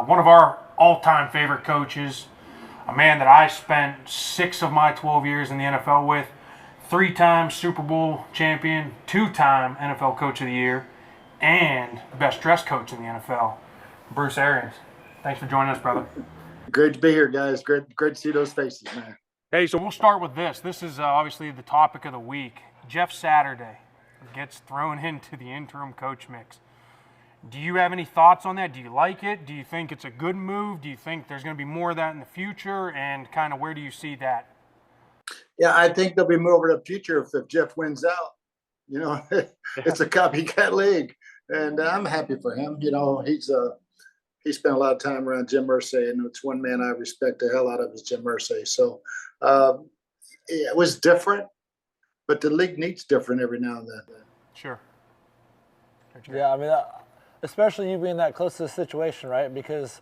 one of our all-time favorite coaches, a man that I spent 6 of my 12 years in the NFL with, 3-time Super Bowl champion, 2-time NFL Coach of the Year, and best dressed coach in the NFL, Bruce Arians. Thanks for joining us, brother. Great to be here, guys. Great to see those faces, man. Hey, so we'll start with this. This is obviously the topic of the week. Jeff Saturday gets thrown into the interim coach mix. Do you have any thoughts on that? Do you like it? Do you think it's a good move? Do you think there's going to be more of that in the future? And kind of where do you see that? Yeah, I think there'll be more in the future if Jeff wins out. You know, it's a copycat league, and I'm happy for him. You know, he spent a lot of time around Jim Irsay, and it's one man I respect the hell out of is Jim Irsay. So it was different, but the league needs different every now and then. Sure. Yeah, I mean, especially you being that close to the situation, right? Because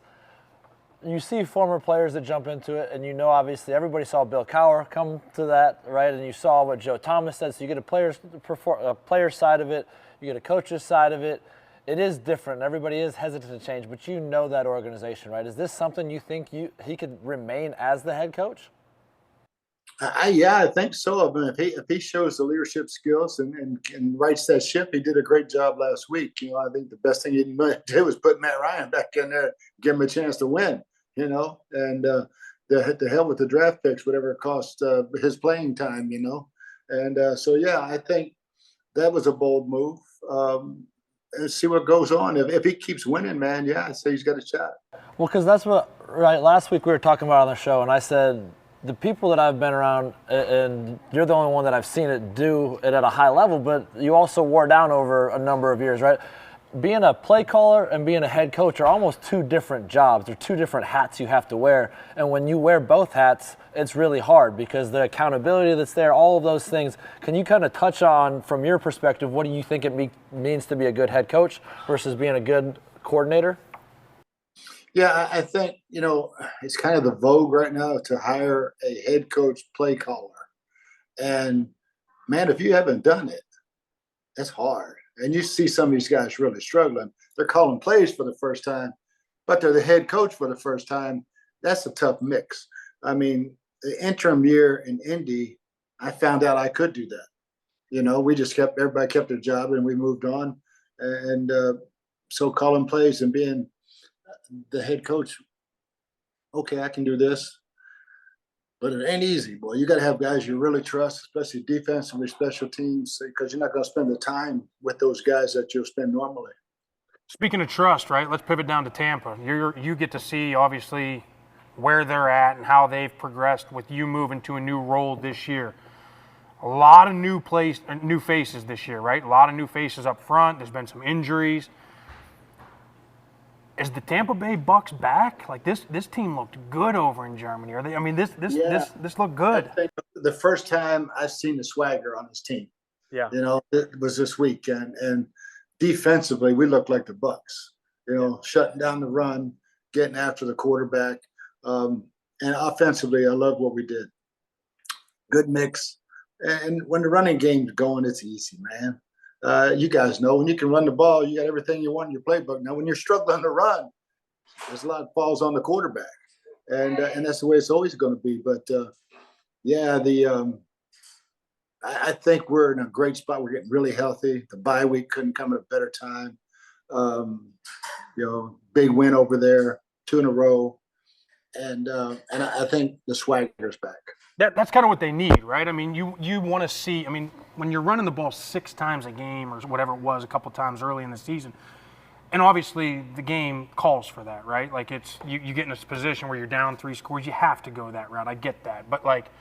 you see former players that jump into it, and you know, obviously, everybody saw Bill Cowher come to that, right? And you saw what Joe Thomas said. So you get a player's side of it, you get a coach's side of it. It is different. Everybody is hesitant to change, but you know that organization, right? Is this something you think he could remain as the head coach? Yeah, I think so. I mean, if he shows the leadership skills and rights that ship, he did a great job last week. You know, I think the best thing he did was put Matt Ryan back in there, give him a chance to win. You know, and the hell with the draft picks, whatever it cost his playing time. You know, and so yeah, I think that was a bold move. And see what goes on. If he keeps winning, man, yeah, I'd say he's got a shot. Well, because that's what, right, last week we were talking about on the show, and I said the people that I've been around, and you're the only one that I've seen it do it at a high level, but you also wore down over a number of years, right? Being a play caller and being a head coach are almost two different jobs. They're two different hats you have to wear. And when you wear both hats, it's really hard because the accountability that's there, all of those things. Can you kind of touch on, from your perspective, what do you think it means to be a good head coach versus being a good coordinator? Yeah, I think, you know, it's kind of the vogue right now to hire a head coach play caller. And, man, if you haven't done it, that's hard. And you see some of these guys really struggling. They're calling plays for the first time, but they're the head coach for the first time. That's a tough mix. I mean, the interim year in Indy, I found out I could do that. You know, everybody kept their job and we moved on. And so calling plays and being the head coach, okay, I can do this. But it ain't easy, boy. You got to have guys you really trust, especially defensively, special teams, because you're not going to spend the time with those guys that you'll spend normally. Speaking of trust, right, let's pivot down to Tampa. You get to see, obviously, where they're at and how they've progressed with you moving to a new role this year. A lot of new faces this year, right? A lot of new faces up front. There's been some injuries. Is the Tampa Bay Bucks back? Like this team looked good over in Germany. Are they? I mean, this looked good. I think the first time I've seen the swagger on this team. Yeah. You know, it was this week, and defensively we looked like the Bucks. You know, shutting down the run, getting after the quarterback, and offensively, I love what we did. Good mix, and when the running game's going, it's easy, man. You guys know when you can run the ball, you got everything you want in your playbook. Now, when you're struggling to run, there's a lot of falls on the quarterback, and that's the way it's always going to be. But yeah, I think we're in a great spot. We're getting really healthy. The bye week couldn't come at a better time. You know, big win over there, 2 in a row, and I think the swagger's back. That's kind of what they need, right? I mean, you want to see. I mean, when you're running the ball 6 times a game or whatever it was, a couple times early in the season, and obviously the game calls for that, right? Like it's you get in this position where you're down 3 scores, you have to go that route. I get that, but like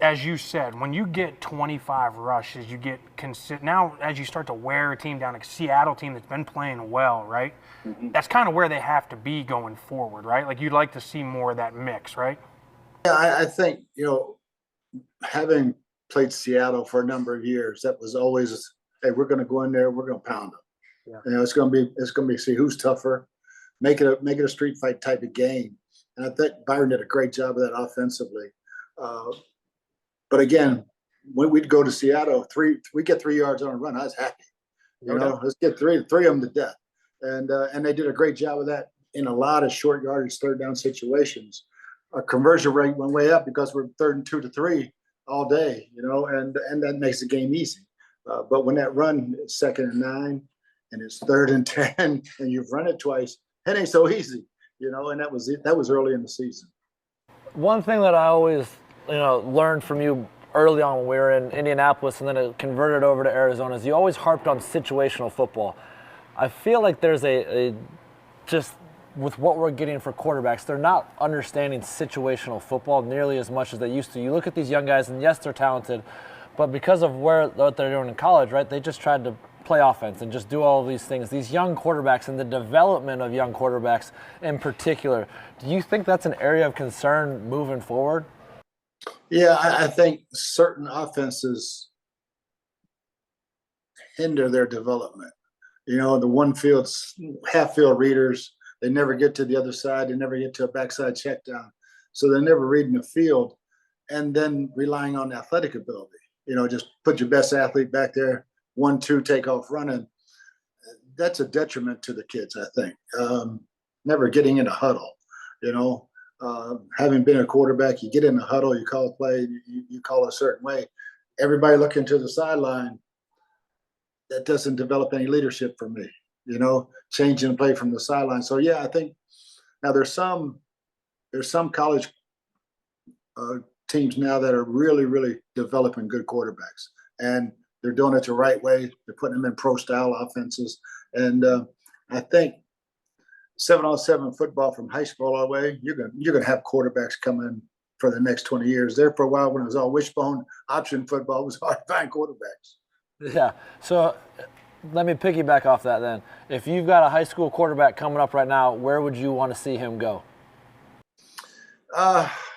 as you said, when you get 25 rushes, you get now as you start to wear a team down, a Seattle team that's been playing well, right? Mm-hmm. That's kind of where they have to be going forward, right? Like you'd like to see more of that mix, right? Yeah, I think, you know, having played Seattle for a number of years, that was always, hey, we're going to go in there, we're going to pound them. Yeah. You know, it's going to be see who's tougher, make it a street fight type of game. And I think Byron did a great job of that offensively. But again, when we'd go to Seattle, we get 3 yards on a run, I was happy. You know, let's get three of them to death. And they did a great job of that in a lot of short yardage third down situations, our conversion rate went way up because we're 3rd and 2 to 3 all day, and that makes the game easy. But when that run is 2nd and 9 and it's 3rd and 10 and you've run it twice, it ain't so easy, and that was it. That was early in the season. One thing that I always, learned from you early on when we were in Indianapolis and then it converted over to Arizona is you always harped on situational football. I feel like there's a just with what we're getting for quarterbacks, they're not understanding situational football nearly as much as they used to. You look at these young guys, and yes, they're talented, but because of what they're doing in college, right, they just tried to play offense and just do all of these things. These young quarterbacks and the development of young quarterbacks in particular, do you think that's an area of concern moving forward? Yeah, I think certain offenses hinder their development. The one field, half field readers, they never get to the other side. They never get to a backside check down. So they're never reading the field and then relying on athletic ability. Just put your best athlete back there, 1-2, take off running. That's a detriment to the kids, I think. Never getting in a huddle, having been a quarterback, you get in a huddle, you call a play, you call a certain way. Everybody looking to the sideline, that doesn't develop any leadership for me, changing the play from the sideline. So, yeah, I think now there's some college teams now that are really, really developing good quarterbacks. And they're doing it the right way. They're putting them in pro-style offenses. And I think 7-on-7 football from high school all the way, you're gonna have quarterbacks coming for the next 20 years. There for a while when it was all wishbone option football, it was hard to find quarterbacks. Yeah. So let me piggyback off that then. If you've got a high school quarterback coming up right now, where would you want to see him go?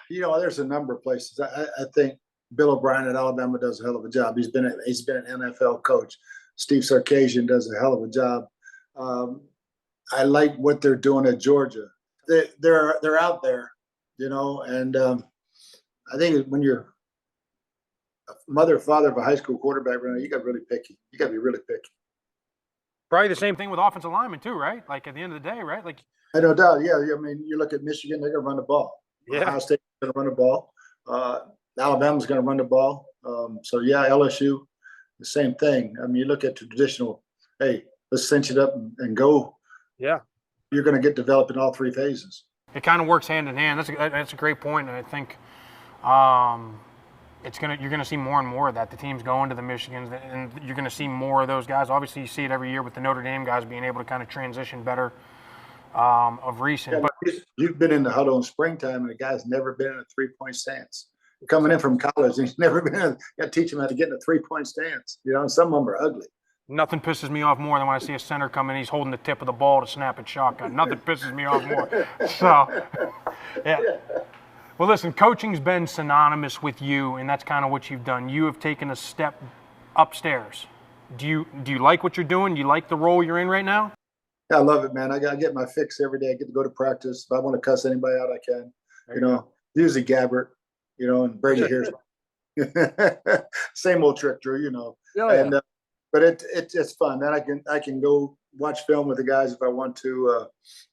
There's a number of places. I think Bill O'Brien at Alabama does a hell of a job. He's been an NFL coach. Steve Sarkisian does a hell of a job. I like what they're doing at Georgia. They're out there, and I think when you're a mother or father of a high school quarterback, you got to be really picky. You got to be really picky. Probably the same thing with offensive linemen too, right? Like at the end of the day, right? Like, no doubt. Yeah. I mean, you look at Michigan; they're going to run the ball. Yeah. Ohio State's going to run the ball. Alabama's going to run the ball. So yeah, LSU, the same thing. I mean, you look at traditional. Hey, let's cinch it up and go. Yeah. You're going to get developed in all three phases. It kind of works hand in hand. That's a great point, and I think you're gonna see more and more of that. The teams going to the Michigans, and you're gonna see more of those guys. Obviously, you see it every year with the Notre Dame guys being able to kind of transition better of recent. Yeah, but you've been in the huddle in springtime, and the guy's never been in a 3-point stance. Coming in from college, he's never been. You got to teach him how to get in a 3-point stance. Some of them are ugly. Nothing pisses me off more than when I see a center come in, he's holding the tip of the ball to snap at shotgun. Nothing pisses me off more. So, yeah. Well, listen, coaching's been synonymous with you, and that's kind of what you've done. You have taken a step upstairs. Do you like what you're doing? Do you like the role you're in right now? Yeah, I love it, man. I get my fix every day. I get to go to practice. If I want to cuss anybody out, I can. Usually Gabbert, and Brady hears same old trick, Drew. Oh, yeah. And but it's fun. Then I can go watch film with the guys if I want to,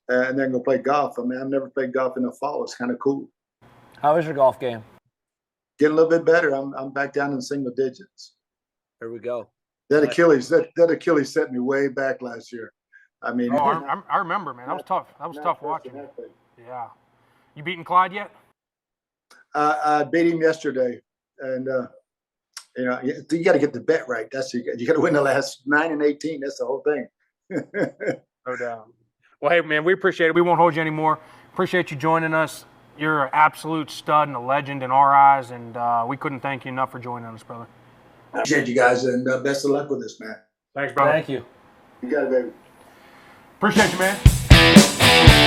and then go play golf. I mean, I've never played golf in the fall. It's kind of cool. How was your golf game? Getting a little bit better. I'm back down in single digits. There we go. That Achilles set me way back last year. I mean, I remember, man. That was tough. That was tough watching. Yeah. You beaten Clyde yet? I beat him yesterday, and you got to get the bet right. You got to win the last 9 and 18. That's the whole thing. No doubt. Well, hey, man, we appreciate it. We won't hold you anymore. Appreciate you joining us. You're an absolute stud and a legend in our eyes, and we couldn't thank you enough for joining us, brother. I appreciate you guys, and best of luck with this, man. Thanks, brother. Thank you. You got it, baby. Appreciate you, man.